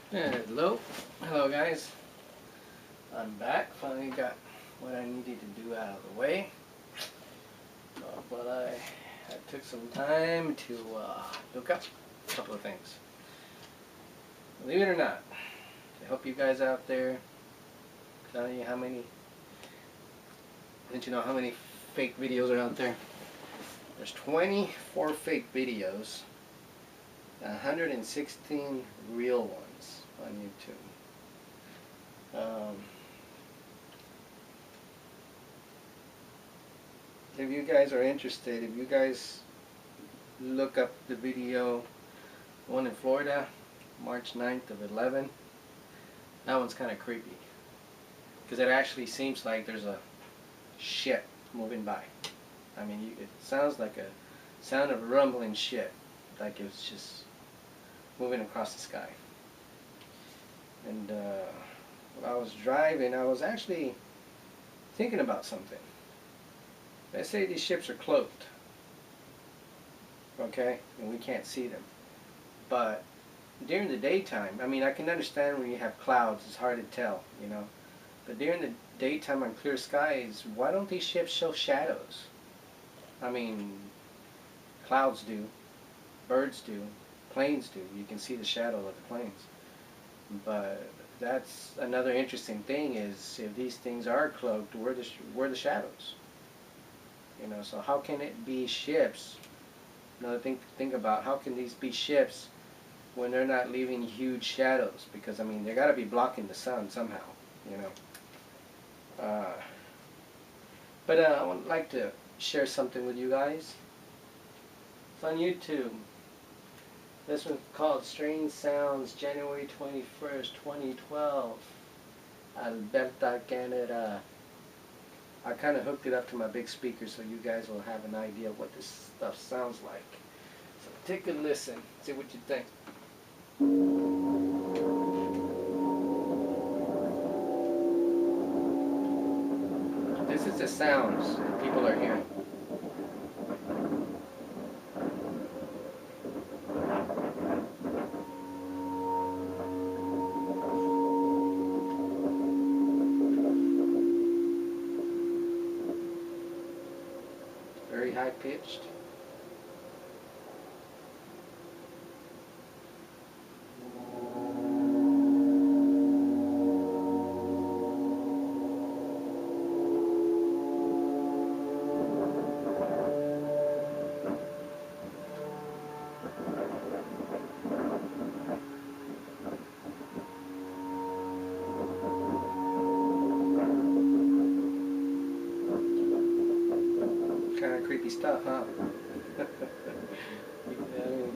Hello guys. I'm back. Finally got what I needed to do out of the way. But I took some time to look up a couple of things. Believe it or not, to help you guys out there, telling you how many. Didn't you know how many fake videos are out there? There's 24 fake videos, 116 real ones on YouTube. If you guys are interested, if you guys look up the video, one in Florida, March 9th of 11, that one's kind of creepy. Because it actually seems like there's a ship moving by. I mean, it sounds like a sound of rumbling ship, like it's just moving across the sky. And while I was driving, I was actually thinking about something. Let's say these ships are cloaked, okay, and we can't see them. But during the daytime, I mean, I can understand when you have clouds, it's hard to tell, you know. But during the daytime on clear skies, why don't these ships show shadows? I mean, clouds do, birds do, planes do. You can see the shadow of the planes. But that's another interesting thing is if these things are cloaked, where are the shadows? You know, so how can it be ships? Another thing to think about, how can these be ships when they're not leaving huge shadows? Because, I mean, they got to be blocking the sun somehow, you know. But I would like to share something with you guys. It's on YouTube. This one's called Strange Sounds, January 21st, 2012. Alberta, Canada. I kind of hooked it up to my big speaker so you guys will have an idea of what this stuff sounds like. So take a listen, see what you think. This is the sounds that people are hearing. Very high pitched. Kind of creepy stuff, huh? I mean,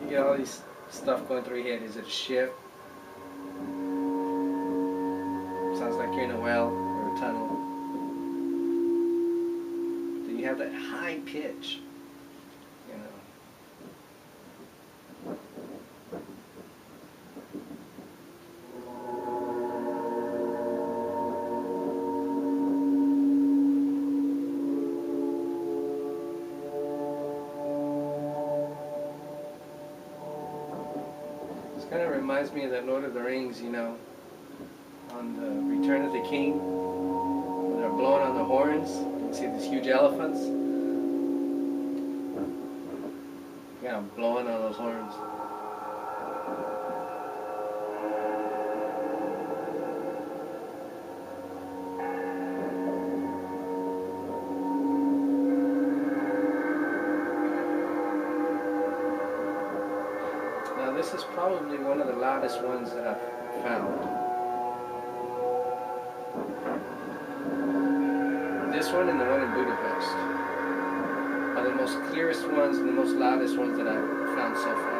you get all these stuff going through your head. Is it a ship? Sounds like you're in a well or a tunnel. Then you have that high pitch, you know. Kind of reminds me of the Lord of the Rings, you know, on the Return of the King, when they're blowing on the horns. You see these huge elephants, kind of blowing on those horns. Now this is probably one of the loudest ones that I've found. This one and the one in Budapest are the most clearest ones and the most loudest ones that I've found so far.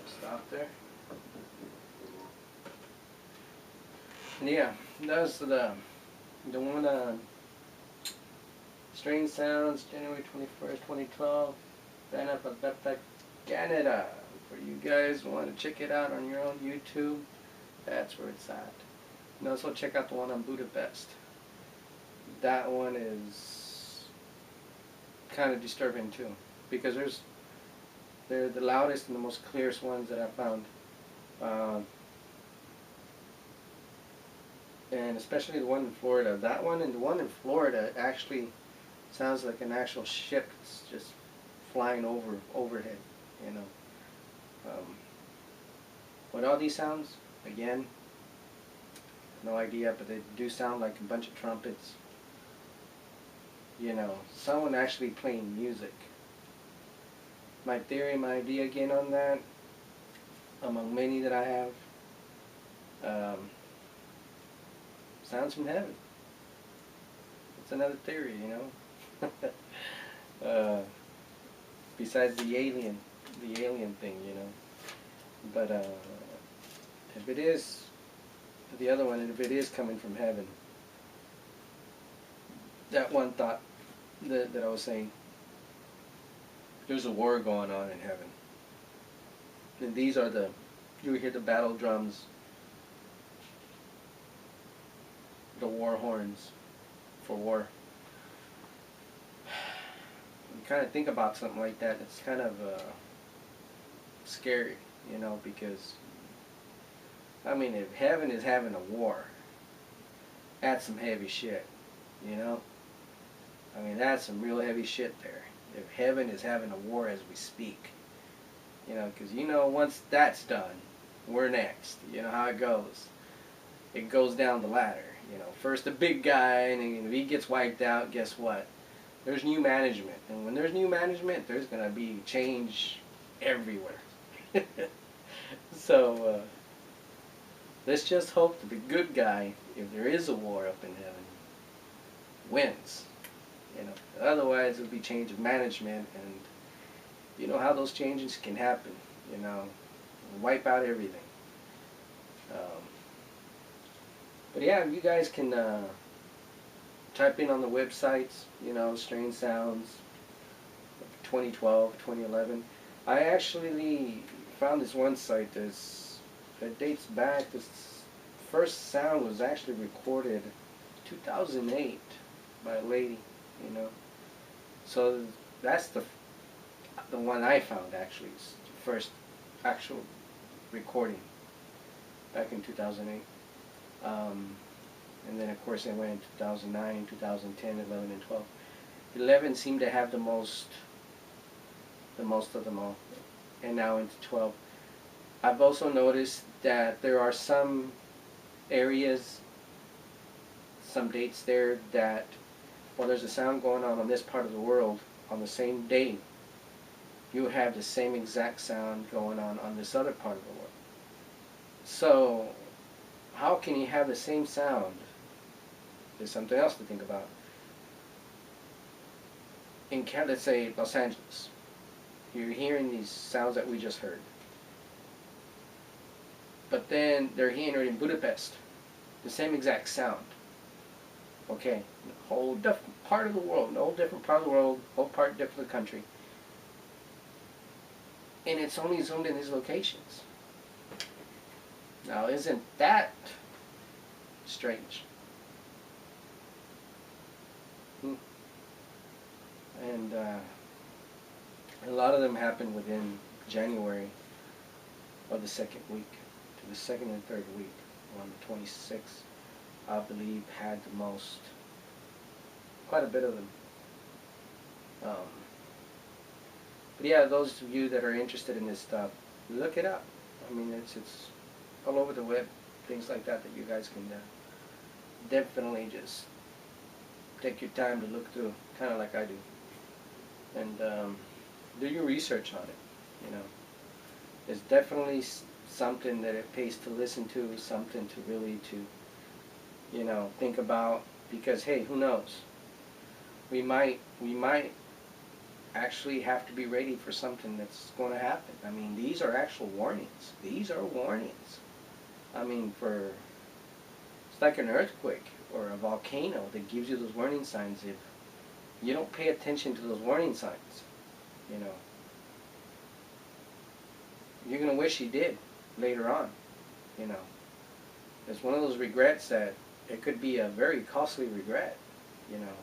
Stop there. Yeah, that's the one Strange Sounds, January 21st, 2012. Band up Alberta, Canada. For you guys who want to check it out on your own YouTube, that's where it's at. And also check out the one on Budapest. That one is kind of disturbing too, because they're the loudest and the most clearest ones that I found. And especially the one in Florida. That one and the one in Florida actually sounds like an actual ship that's just flying overhead, you know. What all these sounds, again, no idea, but they do sound like a bunch of trumpets. You know, someone actually playing music. My theory, my idea again on that, among many that I have, sounds from heaven. It's another theory, you know. Besides the alien thing, you know. But if it is the other one, and if it is coming from heaven, that one thought that I was saying, there's a war going on in heaven. And these are you hear the battle drums, the war horns for war. You kind of think about something like that, it's kind of scary, you know, because, I mean, if heaven is having a war, that's some heavy shit, you know? I mean, that's some real heavy shit there. If heaven is having a war as we speak, you know, because, you know, once that's done, we're next. You know how it goes. It goes down the ladder, you know. First the big guy, and if he gets wiped out, guess what? There's new management. And when there's new management, there's going to be change everywhere. So, let's just hope that the good guy, if there is a war up in heaven, wins. You know, otherwise it'll be change of management, and you know how those changes can happen. You know, wipe out everything. But yeah, you guys can type in on the websites. You know, Strange Sounds, 2012, 2011. I actually found this one site that dates back. This first sound was actually recorded 2008 by a lady. You know, so that's the one I found actually. It's the first actual recording back in 2008. And then of course it went in 2009, 2010, 11, and 12. 11 seemed to have the most of them all, and now into 12. I've also noticed that there are some areas, some dates there that, well, there's a sound going on this part of the world on the same day, you have the same exact sound going on this other part of the world. So how can you have the same sound? There's something else to think about. In, let's say, Los Angeles, you're hearing these sounds that we just heard. But then they're hearing it in Budapest, the same exact sound. Okay, whole different part of the world, no different part of the world, whole part different country. And it's only zoomed in these locations. Now, isn't that strange? And a lot of them happen within January of the second week, to the second and third week. On the 26th, I believe, had the most, quite a bit of them. But yeah, those of you that are interested in this stuff, look it up. I mean, it's all over the web, things like that you guys can definitely just take your time to look through, kind of like I do, and do your research on it. You know, it's definitely something that it pays to listen to, something to really you know, think about, because hey, who knows? We might actually have to be ready for something that's going to happen. I mean, these are actual warnings. These are warnings. I mean, it's like an earthquake or a volcano that gives you those warning signs. you don't pay attention to those warning signs, you know. You're going to wish you did later on, you know. It's one of those regrets that it could be a very costly regret, you know.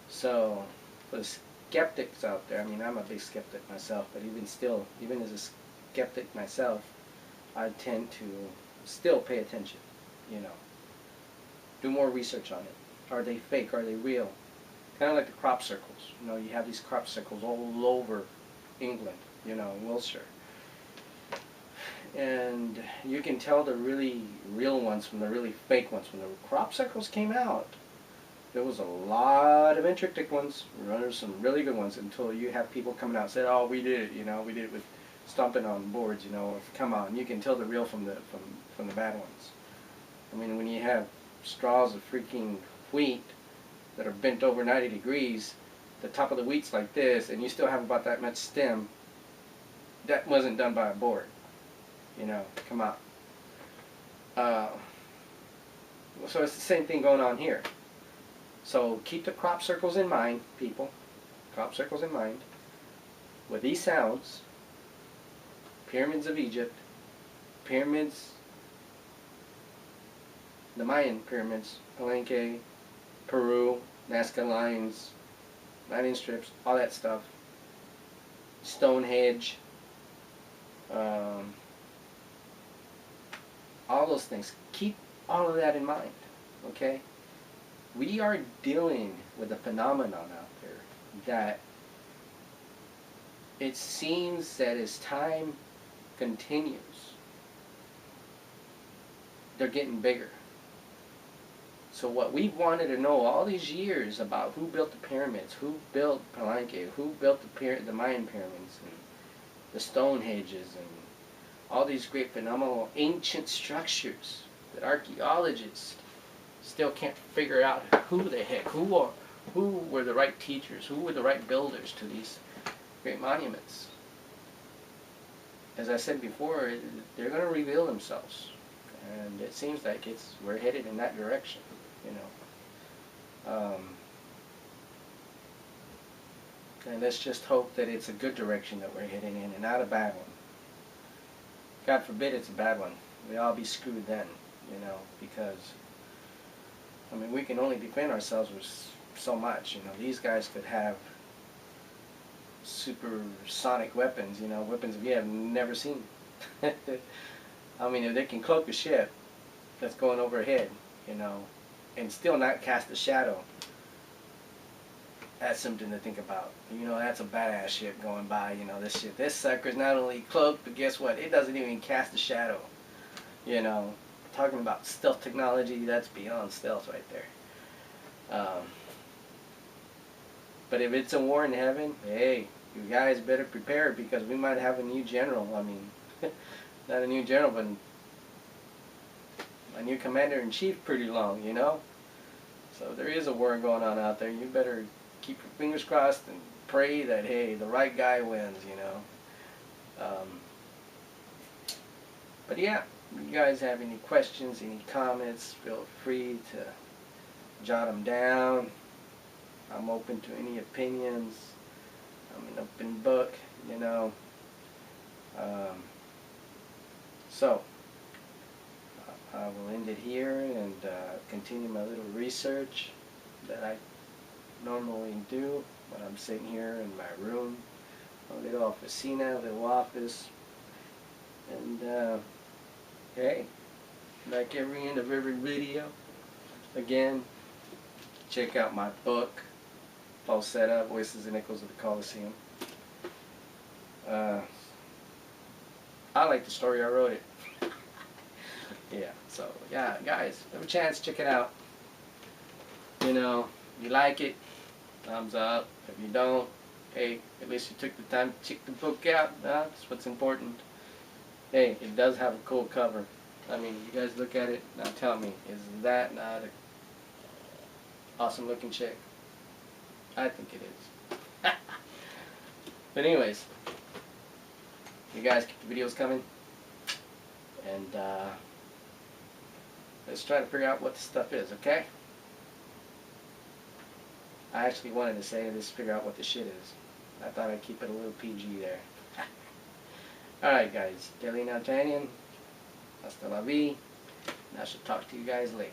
So, for the skeptics out there, I mean, I'm a big skeptic myself, but even still, even as a skeptic myself, I tend to still pay attention, you know. Do more research on it. Are they fake? Are they real? Kind of like the crop circles. You know, you have these crop circles all over England, you know, Wiltshire. And you can tell the really real ones from the really fake ones. When the crop circles came out, there was a lot of intricate ones. There's some really good ones until you have people coming out and say, "Oh, we did it. You know, we did it with stomping on boards." You know, come on, you can tell the real from the bad ones. I mean, when you have straws of freaking wheat that are bent over 90 degrees, the top of the wheat's like this, and you still have about that much stem. That wasn't done by a board. You know, come on. So it's the same thing going on here. So keep the crop circles in mind, people. Crop circles in mind. With these sounds, pyramids of Egypt, pyramids, the Mayan pyramids, Palenque, Peru, Nazca lines, landing strips, all that stuff, Stonehenge, all those things. Keep all of that in mind, okay? We are dealing with a phenomenon out there that it seems that as time continues, they're getting bigger. So what we've wanted to know all these years about who built the pyramids, who built Palenque, who built the Mayan pyramids, and the Stonehenges, and all these great phenomenal ancient structures that archaeologists still can't figure out who the heck, who were the right teachers, who were the right builders to these great monuments. As I said before, they're going to reveal themselves, and it seems like we're headed in that direction, you know. And let's just hope that it's a good direction that we're heading in and not a bad one. God forbid it's a bad one. We'd all be screwed then, you know, because, I mean, we can only defend ourselves with so much. You know, these guys could have supersonic weapons, you know, weapons we have never seen. I mean, if they can cloak a ship that's going overhead, you know, and still not cast a shadow, that's something to think about. You know, that's a badass ship going by, you know, this sucker's not only cloaked, but guess what? It doesn't even cast a shadow. You know, talking about stealth technology, that's beyond stealth right there. But if it's a war in heaven, hey, you guys better prepare, because we might have a new general. I mean, not a new general, but a new commander-in-chief pretty long, you know? So there is a war going on out there. You better keep your fingers crossed and pray that, hey, the right guy wins, you know? But yeah, if you guys have any questions, any comments, feel free to jot them down. I'm open to any opinions. I'm an open book, you know. So, I will end it here and continue my little research that I normally do when I'm sitting here in my room, a little officina, a little office. And hey, like every end of every video, again, check out my book, Falsetta, Voices and Echoes of the Colosseum. I like the story, I wrote it. Yeah, so yeah, guys, have a chance, check it out. You know, you like it, thumbs up. If you don't, hey, at least you took the time to check the book out. That's what's important. Hey, it does have a cool cover. I mean, you guys look at it, now tell me, is that not an awesome looking chick? I think it is. But anyways, you guys keep the videos coming, and let's try to figure out what this stuff is, okay? I actually wanted to say this, figure out what the shit is. I thought I'd keep it a little PG there. Alright guys, Dalian Artanian, hasta la vie, and I shall talk to you guys later.